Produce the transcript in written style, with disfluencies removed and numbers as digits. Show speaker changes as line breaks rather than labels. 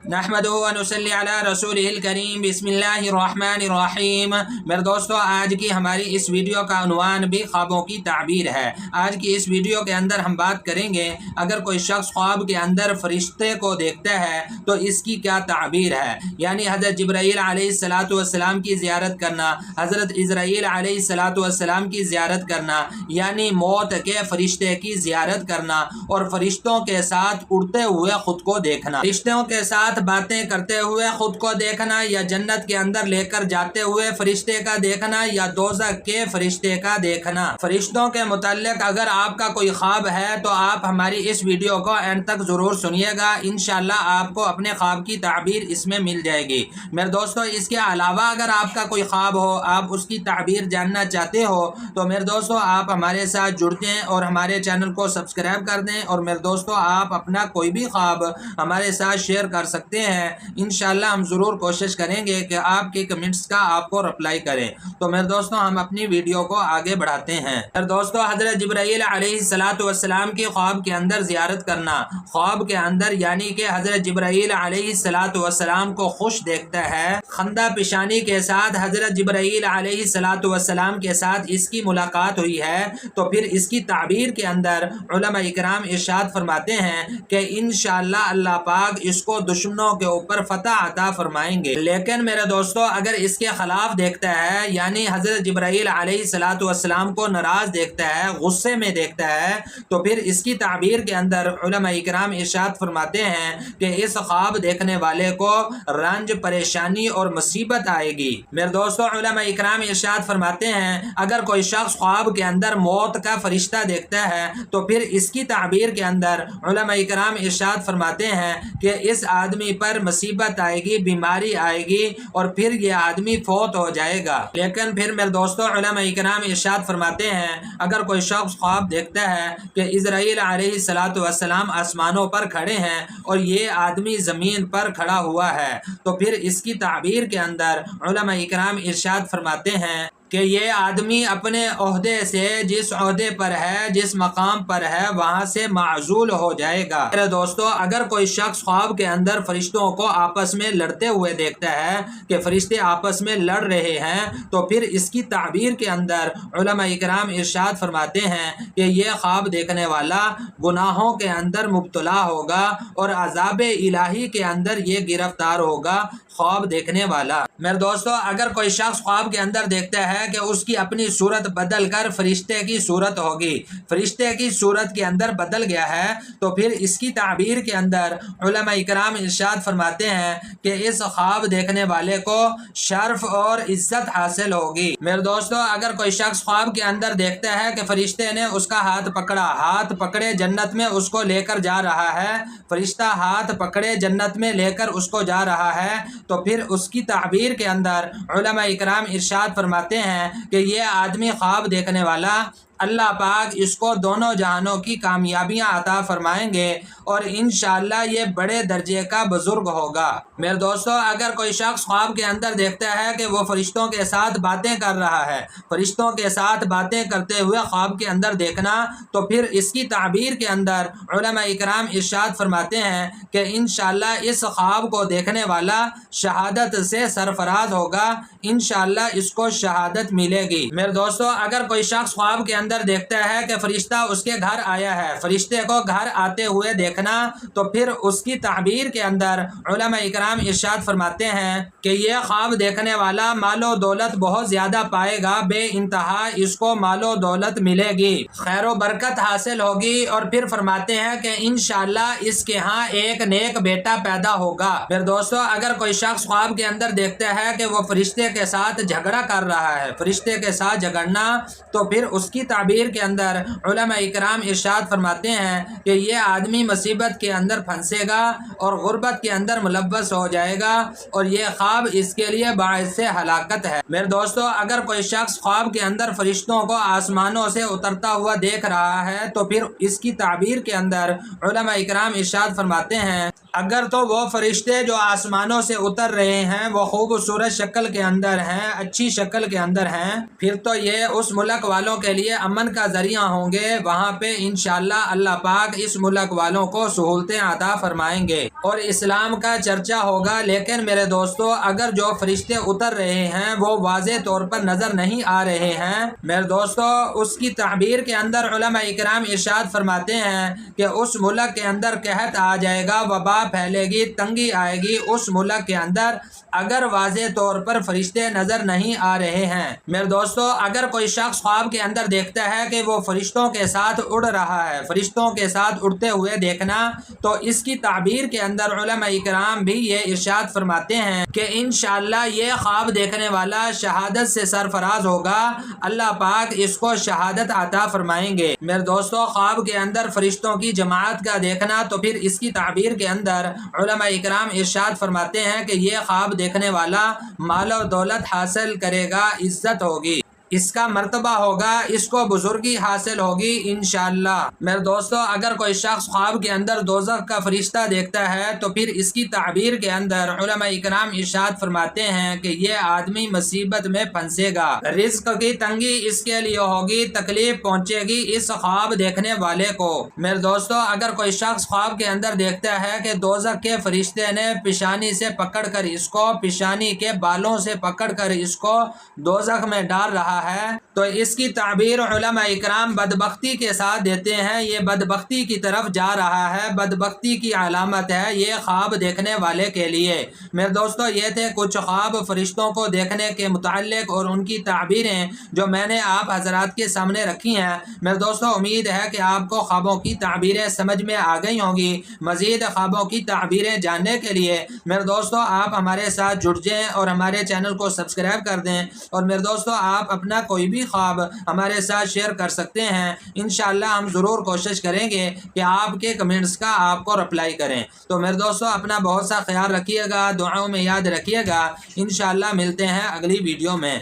نحمدہ و نصلی علی رسولہ الکریم بسم اللہ الرحمن الرحیم۔ میرے دوستو، آج کی ہماری اس ویڈیو کا عنوان بھی خوابوں کی تعبیر ہے۔ آج کی اس ویڈیو کے اندر ہم بات کریں گے اگر کوئی شخص خواب کے اندر فرشتے کو دیکھتا ہے تو اس کی کیا تعبیر ہے، یعنی حضرت جبرائیل علیہ السلام کی زیارت کرنا، حضرت اسرائیل علیہ السلام کی زیارت کرنا، یعنی موت کے فرشتے کی زیارت کرنا اور فرشتوں کے ساتھ اڑتے ہوئے خود کو دیکھنا، فرشتوں کے ساتھ باتیں کرتے ہوئے خود کو دیکھنا، یا جنت کے اندر لے کر جاتے ہوئے فرشتے کا دیکھنا، یا دوزخ کے فرشتے کا دیکھنا۔ فرشتوں کے متعلق اگر آپ کا کوئی خواب ہے تو آپ ہماری اس ویڈیو کو اینڈ تک ضرور سنیے گا، انشاءاللہ آپ کو اپنے خواب کی تعبیر اس میں مل جائے گی۔ میرے دوستو، اس کے علاوہ اگر آپ کا کوئی خواب ہو، آپ اس کی تعبیر جاننا چاہتے ہو تو میرے دوستو آپ ہمارے ساتھ جڑ جائیں اور ہمارے چینل کو سبسکرائب کر دیں، اور میرے دوستو آپ اپنا کوئی بھی خواب ہمارے ساتھ شیئر کر سکتے ہیں۔ انشاءاللہ ہم ضرور کوشش کریں گے کہ آپ کے کمنٹس کا آپ کو رپلائی کریں۔ تو میرے دوستو ہم اپنی ویڈیو کو آگے بڑھاتے ہیں۔ میرے دوستو، حضرت جبرائیل علیہ السلام کی خواب کے اندر زیارت کرنا، خواب کے اندر یعنی کہ حضرت جبرائیل علیہ السلام کو خوش دیکھتا ہے، خندہ پیشانی کے ساتھ حضرت جبرائیل علیہ السلام کے ساتھ اس کی ملاقات ہوئی ہے، تو پھر اس کی تعبیر کے اندر علماء اکرام ارشاد فرماتے ہیں کہ انشاءاللہ اللہ پاک اس کو دشمنوں کے اوپر فتح عطا فرمائیں گے۔ لیکن میرے دوستو، اگر اس کے خلاف دیکھتا ہے، یعنی حضرت جبرائیل علیہ السلام کو ناراض دیکھتا ہے، غصے میں دیکھتا ہے، تو پھر اس کی تعبیر کے اندر علماء اکرام ارشاد فرماتے ہیں کہ اس خواب دیکھنے والے کو رنج، پریشانی اور مصیبت آئے گی۔ میرے دوستو، علماء اکرام ارشاد فرماتے ہیں اگر کوئی شخص خواب کے اندر موت کا فرشتہ دیکھتا ہے تو پھر اس کی تعبیر کے اندر علماء اکرام ارشاد فرماتے ہیں کہ اس آدمی پر مصیبت آئے گی، بیماری آئے گی اور پھر یہ آدمی فوت ہو جائے گا۔ لیکن پھر میرے دوستو، علماء اکرام ارشاد فرماتے ہیں اگر کوئی شخص خواب دیکھتا ہے کہ اسرائیل علیہ السلام آسمانوں پر کھڑے ہیں اور یہ آدمی زمین پر کھڑا ہوا ہے، تو پھر اس کی تعبیر کے اندر علماء اکرام ارشاد فرماتے ہیں کہ یہ آدمی اپنے عہدے سے، جس عہدے پر ہے، جس مقام پر ہے، وہاں سے معزول ہو جائے گا۔ میرے دوستو، اگر کوئی شخص خواب کے اندر فرشتوں کو آپس میں لڑتے ہوئے دیکھتا ہے کہ فرشتے آپس میں لڑ رہے ہیں، تو پھر اس کی تعبیر کے اندر علماء اکرام ارشاد فرماتے ہیں کہ یہ خواب دیکھنے والا گناہوں کے اندر مبتلا ہوگا اور عذاب الہی کے اندر یہ گرفتار ہوگا، خواب دیکھنے والا۔ میرے دوستو، اگر کوئی شخص خواب کے اندر دیکھتا ہے کہ اس کی اپنی صورت بدل کر فرشتے کی صورت ہوگی، فرشتے کی صورت کے اندر بدل گیا ہے، تو پھر اس کی تعبیر کے اندر علماء اکرام ارشاد فرماتے ہیں کہ اس خواب دیکھنے والے کو شرف اور عزت حاصل ہوگی۔ میرے دوستو، اگر کوئی شخص خواب کے اندر دیکھتا ہے کہ فرشتے نے اس کا ہاتھ پکڑا، ہاتھ پکڑے جنت میں اس کو لے کر جا رہا ہے، فرشتہ ہاتھ پکڑے جنت میں لے کر اس کو جا رہا ہے، تو پھر اس کی تعبیر کے اندر علماء اکرام ارشاد فرماتے ہیں کہ یہ آدمی خواب دیکھنے والا اللہ پاک اس کو دونوں جہانوں کی کامیابیاں عطا فرمائیں گے اور انشاءاللہ یہ بڑے درجے کا بزرگ ہوگا۔ میرے دوستو، اگر کوئی شخص خواب کے اندر دیکھتا ہے کہ وہ فرشتوں کے ساتھ باتیں کر رہا ہے، فرشتوں کے ساتھ باتیں کرتے ہوئے خواب کے اندر دیکھنا، تو پھر اس کی تعبیر کے اندر علماء اکرام ارشاد فرماتے ہیں کہ انشاءاللہ اس خواب کو دیکھنے والا شہادت سے سرفراز ہوگا، انشاءاللہ اس کو شہادت ملے گی۔ میرے دوستو، اگر کوئی شخص خواب کے اندر دیکھتا ہے کہ فرشتہ اس کے گھر آیا ہے، فرشتے کو گھر آتے ہوئے دیکھنا، تو پھر اس کی تعبیر کے اندر علماء اکرام ارشاد فرماتے ہیں کہ یہ خواب دیکھنے والا مال و دولت بہت زیادہ پائے گا، بے انتہا اس کو مال و دولت ملے گی، خیر و برکت حاصل ہوگی، اور پھر فرماتے ہیں کہ انشاءاللہ اس کے ہاں ایک نیک بیٹا پیدا ہوگا۔ میرے دوستو، اگر کوئی شخص خواب کے اندر دیکھتا ہے کہ وہ فرشتے کے ساتھ جھگڑا کر رہا ہے، فرشتے کے ساتھ جھگڑنا، تو پھر اس کی تعبیر کے اندر علماء اکرام ارشاد فرماتے ہیں کہ یہ آدمی مصیبت کے اندر پھنسے گا اور غربت کے اندر ملوث ہو جائے گا، اور یہ خواب اس کے لیے باعث ہلاکت ہے۔ میرے دوستو، اگر کوئی شخص خواب کے اندر فرشتوں کو آسمانوں سے اترتا ہوا دیکھ رہا ہے، تو پھر اس کی تعبیر کے اندر علماء اکرام ارشاد فرماتے ہیں اگر تو وہ فرشتے جو آسمانوں سے اتر رہے ہیں وہ خوبصورت شکل کے اندر ہیں، اچھی شکل کے اندر ہیں، پھر تو یہ اس ملک والوں کے لیے امن کا ذریعہ ہوں گے وہاں پہ انشاءاللہ اللہ پاک اس ملک والوں کو سہولتیں عطا فرمائیں گے اور اسلام کا چرچا ہوگا۔ لیکن میرے دوستو اگر جو فرشتے اتر رہے ہیں وہ واضح طور پر نظر نہیں آ رہے ہیں میرے دوستو، اس کی تعبیر کے اندر علماء اکرام ارشاد فرماتے ہیں کہ اس ملک کے اندر قحط آ جائے گا، وبا پھیلے گی، تنگی آئے گی اس ملک کے اندر اگر واضح طور پر فرشتے نظر نہیں آ رہے ہیں۔ میرے دوستو اگر کوئی شخص خواب کے اندر دیکھتا ہے کہ وہ فرشتوں کے ساتھ اڑ رہا ہے، فرشتوں کے ساتھ اڑتے ہوئے دیکھنا، تو اس کی تعبیر کے اندر علماء اکرام بھی یہ ارشاد فرماتے ہیں کہ انشاءاللہ یہ خواب دیکھنے والا شہادت سے سرفراز ہوگا، اللہ پاک اس کو شہادت عطا فرمائیں گے۔ میرے دوستو خواب کے اندر فرشتوں کی جماعت کا دیکھنا، تو پھر اس کی تعبیر کے اندر علماء اکرام ارشاد فرماتے ہیں کہ یہ خواب دیکھنے والا مال و دولت حاصل کرے گا، عزت ہوگی، اس کا مرتبہ ہوگا، اس کو بزرگی حاصل ہوگی انشاءاللہ۔ میرے دوستو اگر کوئی شخص خواب کے اندر دوزخ کا فرشتہ دیکھتا ہے تو پھر اس کی تعبیر کے اندر علماء اکرام ارشاد فرماتے ہیں کہ یہ آدمی مصیبت میں پھنسے گا، رزق کی تنگی اس کے لیے ہوگی، تکلیف پہنچے گی اس خواب دیکھنے والے کو۔ میرے دوستو اگر کوئی شخص خواب کے اندر دیکھتا ہے کہ دوزخ کے فرشتے نے پیشانی سے پکڑ کر اس کو، پیشانی کے بالوں سے پکڑ کر اس کو دوزخ میں ڈال رہا ہے، تو اس کی تعبیر علماء اکرام بدبختی کے ساتھ دیتے ہیں، یہ بدبختی کی طرف جا رہا ہے، بدبختی کی علامت ہے یہ خواب دیکھنے والے کے لیے۔ میرے دوستو یہ تھے کچھ خواب فرشتوں کو دیکھنے کے متعلق اور ان کی تعبیریں جو میں نے آپ حضرات کے سامنے رکھی ہیں۔ میرے دوستو امید ہے کہ آپ کو خوابوں کی تعبیریں سمجھ میں آ گئی ہوں گی۔ مزید خوابوں کی تعبیریں جاننے کے لیے میرے دوستو آپ ہمارے ساتھ جڑ جائیں اور ہمارے چینل کو سبسکرائب کر دیں، اور میرے دوستو آپ اپنا کوئی بھی خواب ہمارے ساتھ شیئر کر سکتے ہیں، انشاءاللہ ہم ضرور کوشش کریں گے کہ آپ کے کمنٹس کا آپ کو رپلائی کریں۔ تو میرے دوستو اپنا بہت سا خیال رکھیے گا، دعاؤں میں یاد رکھیے گا، انشاءاللہ ملتے ہیں اگلی ویڈیو میں۔